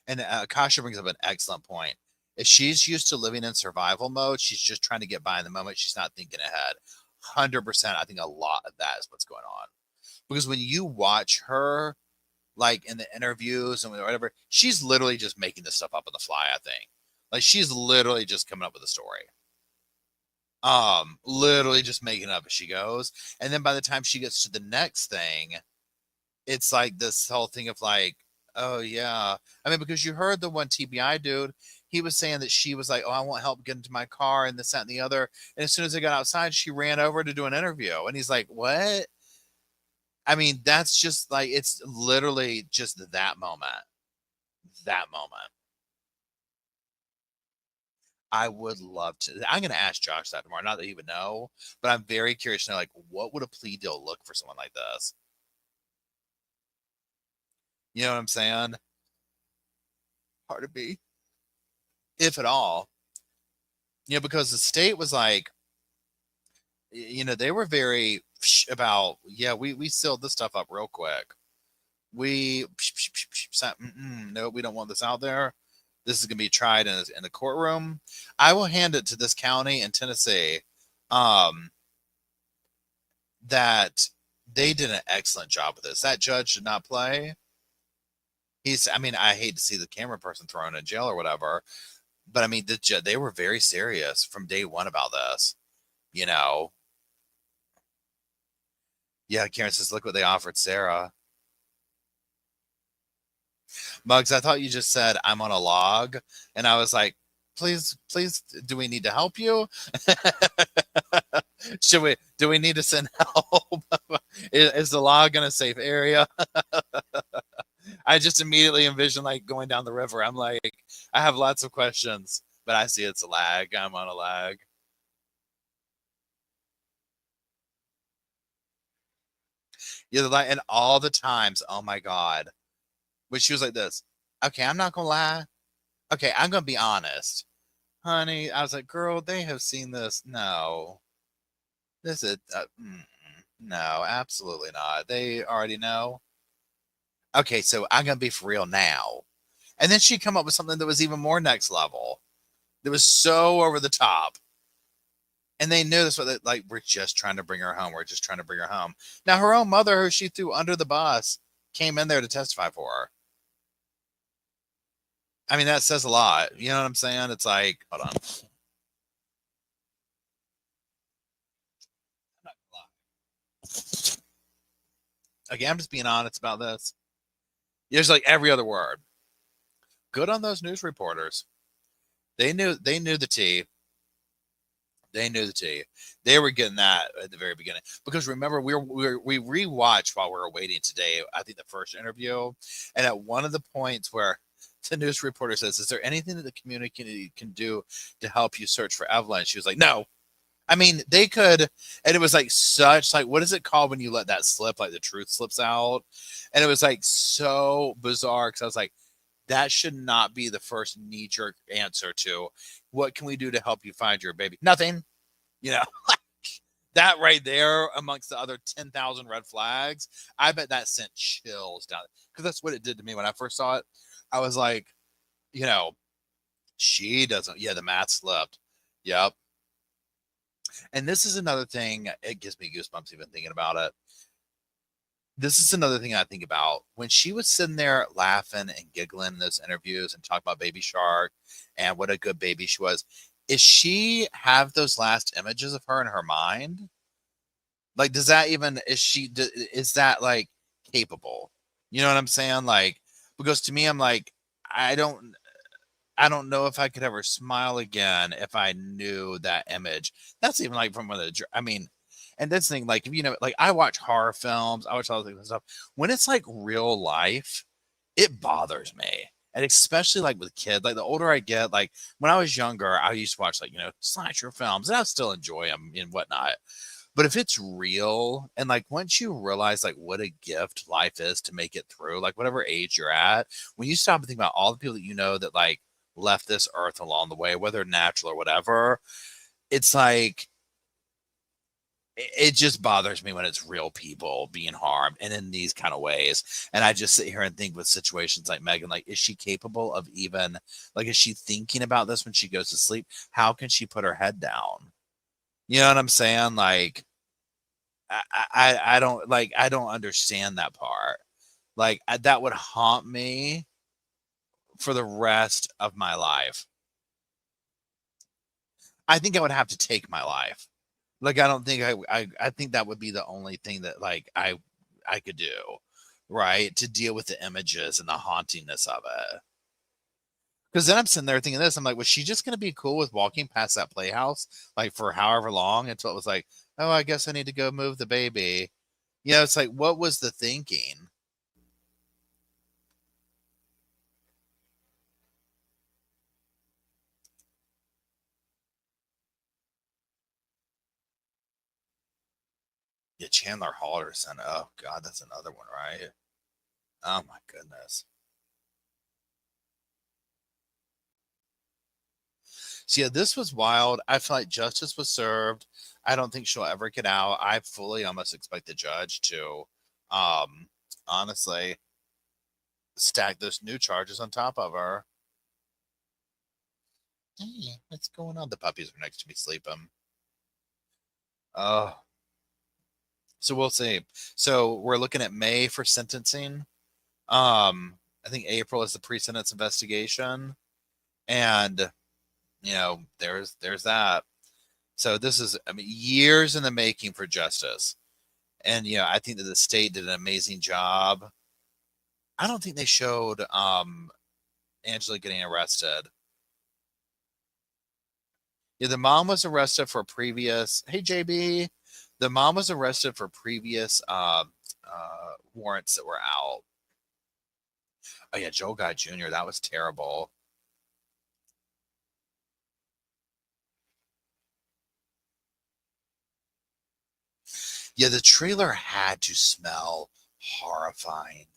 and Kasha brings up an excellent point. If she's used to living in survival mode, she's just trying to get by in the moment. She's not thinking ahead. 100%. I think a lot of that is what's going on. Because when you watch her, like in the interviews and whatever, she's literally just making this stuff up on the fly, I think. Like she's literally just coming up with a story. Literally just making it up as she goes. And then by the time she gets to the next thing, it's like this whole thing of like, oh yeah. I mean, because you heard the one TBI dude, he was saying that she was like, oh, I want help getting to my car and this, that, and the other. And as soon as they got outside, she ran over to do an interview. And he's like, what? I mean, that's just like, it's literally just that moment. That moment. I would love to. I'm going to ask Josh that tomorrow. Not that he would know, but I'm very curious to know, like, what would a plea deal look for someone like this? You know what I'm saying? Hard to be, if at all. You know, because the state was like, you know, they were very about, yeah, we sealed this stuff up real quick. We no, we don't want this out there. This is going to be tried in the courtroom. I will hand it to this county in Tennessee that they did an excellent job with this. That judge did not play. I mean, I hate to see the camera person thrown in jail or whatever, but I mean, they were very serious from day one about this. You know, yeah. Karen says, "Look what they offered Sarah." Muggs, I thought you just said I'm on a log, and I was like, please, do we need to help you? Do we need to send help? Is the log in a safe area? I just immediately envision like going down the river. I'm like, I have lots of questions, but I see it's a lag. I'm on a lag. Yeah, and all the times, oh my God. When she was like this, okay, I'm not gonna lie. Okay, I'm gonna be honest. Honey, I was like, girl, they have seen this. No. This is, no, absolutely not. They already know. Okay, so I'm gonna be for real now. And then she'd come up with something that was even more next level. That was so over the top. And they knew this was like, we're just trying to bring her home. We're just trying to bring her home. Now, her own mother, who she threw under the bus, came in there to testify for her. I mean, that says a lot. You know what I'm saying? It's like, hold on. Again, I'm just being honest about this. There's like every other word. Good on those news reporters. They knew the tea. They knew the tea. They were getting that at the very beginning. Because remember, we rewatched while we were waiting today, I think the first interview. And at one of the points where the news reporter says, is there anything that the community can do to help you search for Evelyn? She was like, no. I mean, they could, and it was like such, like, what is it called when you let that slip, like the truth slips out? And it was like so bizarre because I was like, that should not be the first knee-jerk answer to what can we do to help you find your baby? Nothing. You know, like that right there amongst the other 10,000 red flags. I bet that sent chills down because that's what it did to me when I first saw it. I was like, you know, she doesn't. Yeah, the math slipped. Yep. And this is another thing. It gives me goosebumps even thinking about it. This is another thing I think about when she was sitting there laughing and giggling in those interviews and talking about Baby Shark and what a good baby she was. Is she have those last images of her in her mind? Like, does that even, is that like capable? You know what I'm saying? Like, because to me, I'm like, I don't know if I could ever smile again if I knew that image. That's even like from one of the, I mean, and this thing, like, if you know, like I watch horror films, I watch all things and stuff. When it's like real life, it bothers me. And especially like with kids, like the older I get, like when I was younger, I used to watch like, you know, slasher films and I still enjoy them and whatnot. But if it's real and like once you realize like what a gift life is to make it through, like whatever age you're at, when you stop and think about all the people that you know that like left this earth along the way, whether natural or whatever, it's like it just bothers me when it's real people being harmed and in these kind of ways. And I just sit here and think with situations like Megan, like, is she capable of even like, is she thinking about this when she goes to sleep? How can she put her head down? You know what I'm saying? Like, I don't like, I don't understand that part. Like that would haunt me for the rest of my life. I think I would have to take my life. Like, I don't think I think that would be the only thing that like I could do, right? To deal with the images and the hauntingness of it. Because then I'm sitting there thinking this, I'm like, was she just gonna be cool with walking past that playhouse like for however long until it was like, oh, I guess I need to go move the baby. You know, it's like, what was the thinking? Yeah, Chandler Halderson. Oh God, that's another one, right? Oh my goodness. So yeah, this was wild. I feel like justice was served. I don't think she'll ever get out. I fully almost expect the judge to, honestly, stack those new charges on top of her. Hey, what's going on? The puppies are next to me sleeping. Oh, so we'll see. So we're looking at May for sentencing. I think April is the pre-sentence investigation, and there's that. So this is, I mean, years in the making for justice, and I think that the state did an amazing job. I don't think they showed Angela getting arrested. Yeah, the mom was arrested for previous. Hey JB, the mom was arrested for previous warrants that were out. Oh yeah, Joel Guy Jr. That was terrible. Yeah, the trailer had to smell horrifying.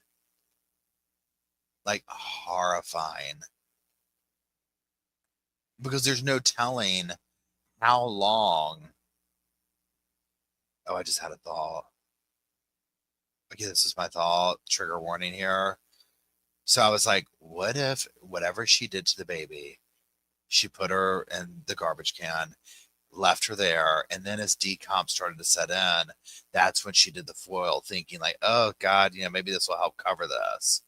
Like horrifying. Because there's no telling how long. Oh, I just had a thought. Okay, this is my thought. Trigger warning here. So I was like, what if whatever she did to the baby, she put her in the garbage can, left her there, and then as decomp started to set in, that's when she did the foil, thinking like, oh God, maybe this will help cover this.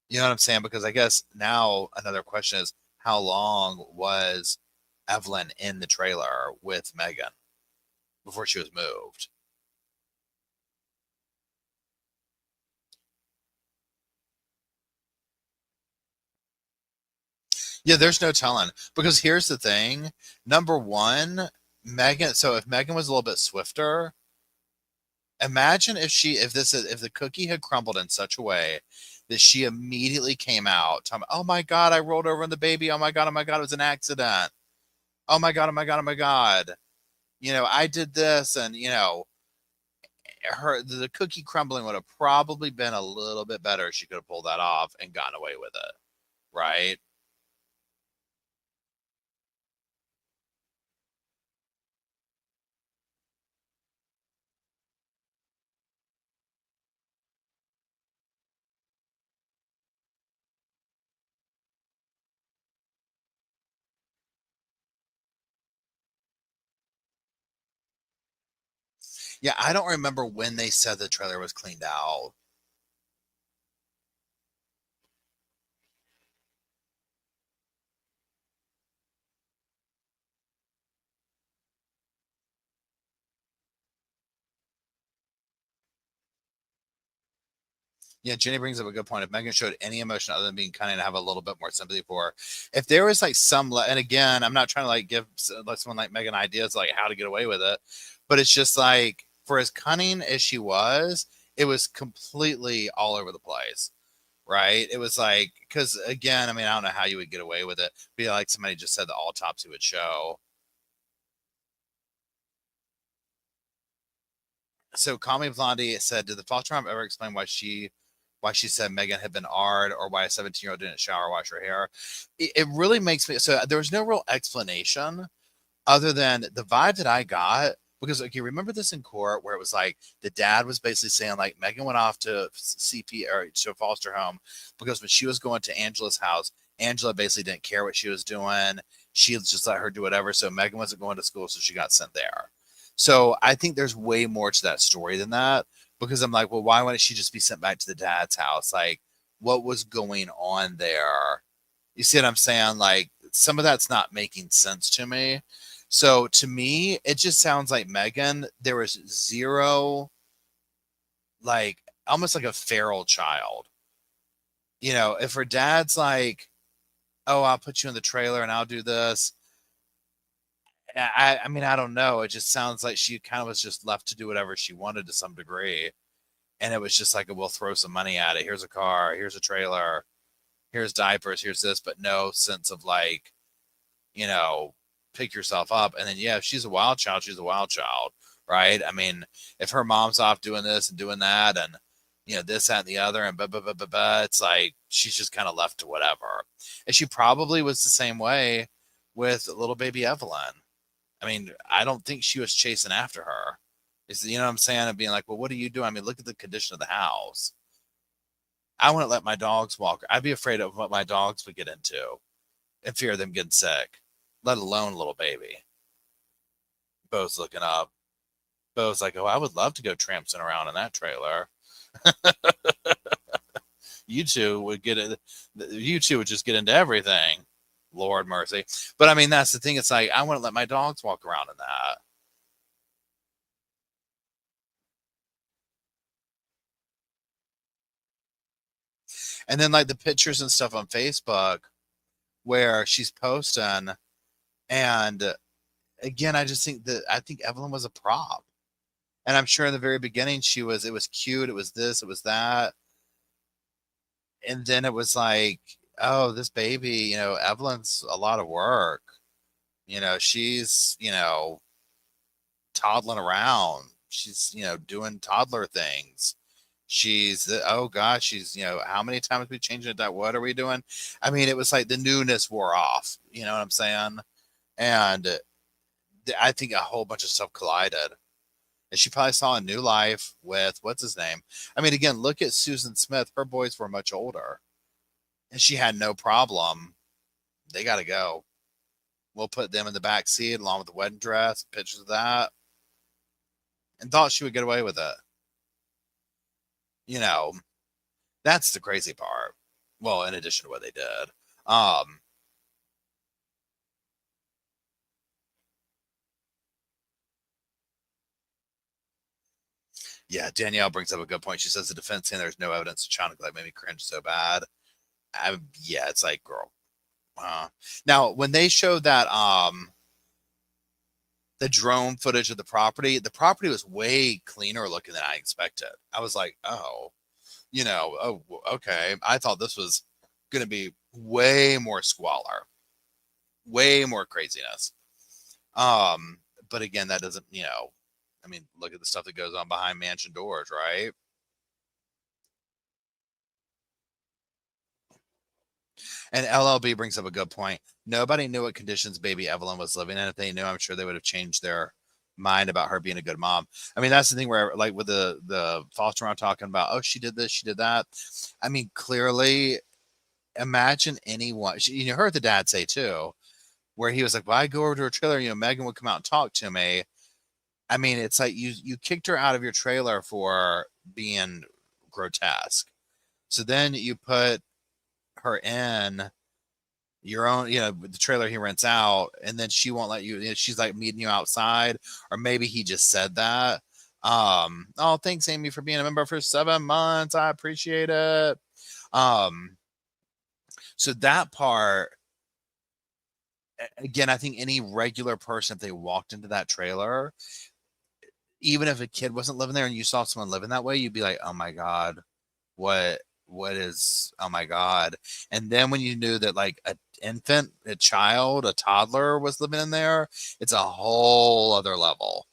You know what I'm saying? Because I guess now another question is, how long was Evelyn in the trailer with Megan before she was moved? Yeah, there's no telling. Because here's the thing. Number one, Megan. So if Megan was a little bit swifter, imagine if the cookie had crumbled in such a way that she immediately came out talking, oh my God, I rolled over on the baby. Oh my God, it was an accident. Oh my God, oh my God, oh my God. I did this, and the cookie crumbling would have probably been a little bit better if she could have pulled that off and gotten away with it. Right? Yeah, I don't remember when they said the trailer was cleaned out. Yeah, Jenny brings up a good point. If Megan showed any emotion other than being kind and have a little bit more sympathy for her, if there was like and again, I'm not trying to like give someone like Megan ideas like how to get away with it, but it's just like for as cunning as she was, it was completely all over the place, right? It was like, because again, I mean, I don't know how you would get away with it. Be like somebody just said the autopsy would show. So Call Me Blondie said, did the foster mom ever explain why she said Megan had been AR'd, or why a 17-year-old didn't shower or wash her hair? It really makes me, so there was no real explanation other than the vibe that I got, because okay, remember this in court where it was like the dad was basically saying like Megan went off to CP or to a foster home because when she was going to Angela's house, Angela basically didn't care what she was doing. She just let her do whatever. So Megan wasn't going to school, so she got sent there. So I think there's way more to that story than that, because I'm like, well, why wouldn't she just be sent back to the dad's house? Like, what was going on there? You see what I'm saying? Like, some of that's not making sense to me. So to me, it just sounds like Megan, there was zero, like, almost like a feral child. If her dad's like, oh, I'll put you in the trailer and I'll do this. I mean, I don't know. It just sounds like she kind of was just left to do whatever she wanted to some degree. And it was just like, we'll throw some money at it. Here's a car, here's a trailer, here's diapers, here's this, but no sense of like, you know, pick yourself up. And then, yeah, if she's a wild child, she's a wild child, right? I mean, if her mom's off doing this and doing that and, this, that, and the other, and it's like she's just kind of left to whatever. And she probably was the same way with little baby Evelyn. I mean, I don't think she was chasing after her. It's, you know what I'm saying? And being like, well, what are you doing? I mean, look at the condition of the house. I wouldn't let my dogs walk. I'd be afraid of what my dogs would get into in fear of them getting sick, let alone little baby. Bo's looking up. Bo's like, oh, I would love to go tramping around in that trailer. You two would get it. You two would just get into everything. Lord mercy. But I mean, that's the thing. It's like, I wouldn't let my dogs walk around in that. And then like the pictures and stuff on Facebook where she's posting, and again, I just think that I think Evelyn was a prop. And I'm sure in the very beginning it was cute, it was this, it was that. And then it was like, oh, this baby, Evelyn's a lot of work. She's, toddling around. She's, doing toddler things. Oh gosh, she's, how many times we changed it? That what are we doing? I mean, it was like the newness wore off. You know what I'm saying? And I think a whole bunch of stuff collided. And she probably saw a new life with, what's his name? I mean, again, look at Susan Smith. Her boys were much older. And she had no problem. They got to go. We'll put them in the back seat along with the wedding dress, pictures of that. And thought she would get away with it. That's the crazy part. Well, in addition to what they did. Yeah, Danielle brings up a good point. She says the defense saying there's no evidence of child neglect made me cringe so bad. Yeah, it's like, girl. Now, when they showed that the drone footage of the property was way cleaner looking than I expected. I was like, oh, okay. I thought this was going to be way more squalor, way more craziness. But again, that doesn't, I mean, look at the stuff that goes on behind mansion doors, right? And LLB brings up a good point. Nobody knew what conditions baby Evelyn was living in. If they knew, I'm sure they would have changed their mind about her being a good mom. I mean, that's the thing where, like with the foster mom talking about, oh, she did this, she did that. I mean, clearly, imagine anyone. You heard the dad say too, where he was like, well, I go over to her trailer, Megan would come out and talk to me. I mean, it's like you kicked her out of your trailer for being grotesque. So then you put her in your own, the trailer he rents out, and then she won't let you, she's like meeting you outside, or maybe he just said that. Oh, thanks, Amy, for being a member for 7 months. I appreciate it. So that part, again, I think any regular person, if they walked into that trailer, even if a kid wasn't living there and you saw someone living that way, you'd be like, oh my God, what is, oh my God. And then when you knew that like an infant, a child, a toddler was living in there, it's a whole other level,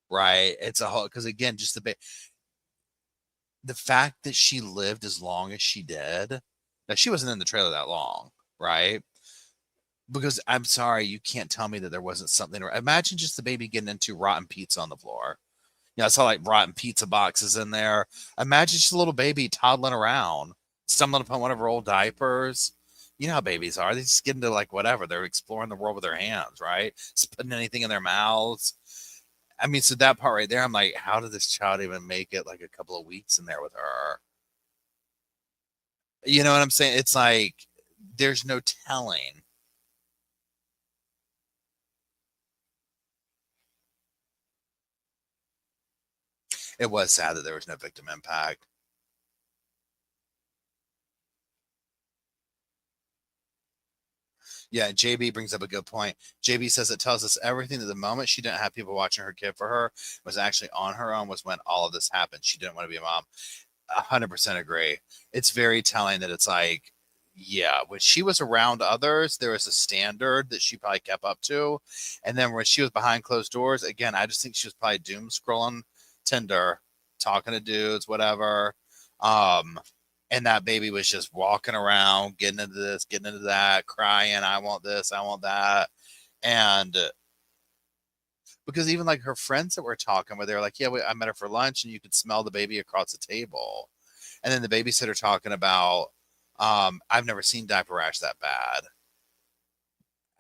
right? It's a whole, because again, just the fact that she lived as long as she did, now she wasn't in the trailer that long, right? Because I'm sorry, you can't tell me that there wasn't something. Imagine just the baby getting into rotten pizza on the floor. I saw like rotten pizza boxes in there. Imagine just a little baby toddling around, stumbling upon one of her old diapers. You know how babies are. They just get into like whatever. They're exploring the world with their hands, right? Just putting anything in their mouths. I mean, so that part right there, I'm like, how did this child even make it like a couple of weeks in there with her? You know what I'm saying? It's like, there's no telling. It was sad that there was no victim impact. Yeah, JB brings up a good point. JB says it tells us everything that the moment she didn't have people watching her kid for her, was actually on her own, was when all of this happened. She didn't want to be a mom. 100% agree. It's very telling that it's like, yeah, when she was around others, there was a standard that she probably kept up to. And then when she was behind closed doors, again, I just think she was probably doom scrolling Tinder, talking to dudes, whatever. And that baby was just walking around, getting into this, getting into that, crying, I want this, I want that. And because even like her friends that were talking with, they were like, yeah, I met her for lunch and you could smell the baby across the table. And then the babysitter talking about, I've never seen diaper rash that bad.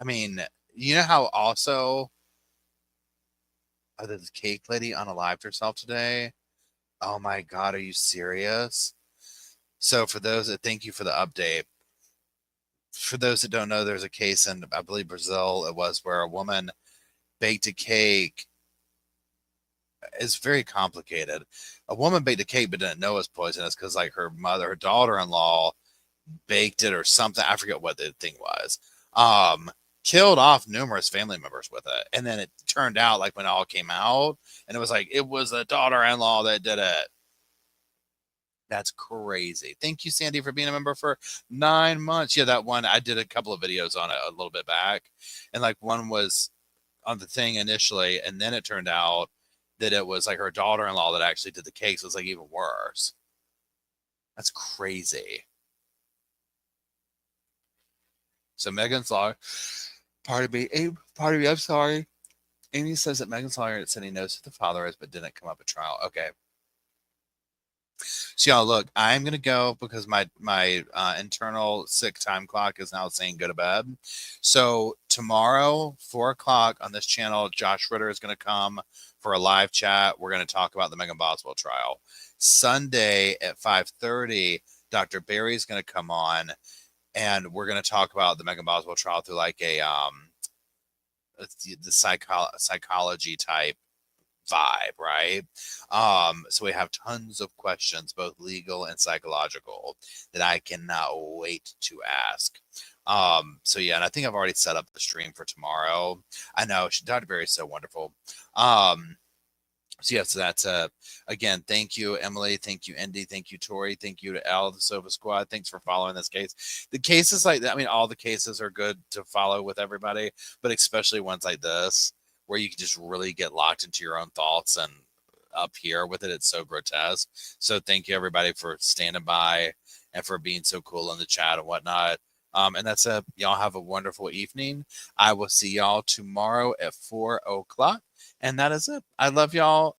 I mean, you know how also the cake lady unalived herself today? Oh my God, are you serious? So for those that, thank you for the update. For those that don't know, there's a case in, I believe, Brazil, it was, where a woman baked a cake. It's very complicated. A woman baked a cake but didn't know it was poisonous because like her daughter-in-law baked it or something. I forget what the thing was. Killed off numerous family members with it. And then it turned out, like, when it all came out, and it was like, it was the daughter-in-law that did it. That's crazy. Thank you, Sandy, for being a member for 9 months. Yeah, that one, I did a couple of videos on it a little bit back. And like one was on the thing initially, and then it turned out that it was like her daughter-in-law that actually did the cake. So it's like even worse. That's crazy. So Megan's Law, pardon me, I'm sorry. Amy says that Megan's lawyer said he knows who the father is, but didn't come up at trial. Okay. So y'all, look, I'm gonna go because my internal sick time clock is now saying go to bed. So tomorrow, 4 o'clock on this channel, Josh Ritter is gonna come for a live chat. We're gonna talk about the Megan Boswell trial. Sunday at 5:30, Dr. Barry is gonna come on, and we're gonna talk about the Megan Boswell trial through like a the psychology type vibe, right? So we have tons of questions, both legal and psychological, that I cannot wait to ask. So yeah, and I think I've already set up the stream for tomorrow. I know Dr. Barry is so wonderful. So yeah, so that's again, thank you, Emily, thank you, Indy, thank you, Tori, thank you to Al, the Sofa Squad. Thanks for following this case. The cases like that, I mean, all the cases are good to follow with everybody, but especially ones like this, where you can just really get locked into your own thoughts, and up here with it, it's so grotesque. So thank you everybody for standing by and for being so cool in the chat and whatnot. And that's it. Y'all have a wonderful evening. I will see y'all tomorrow at 4 o'clock. And that is it. I love y'all.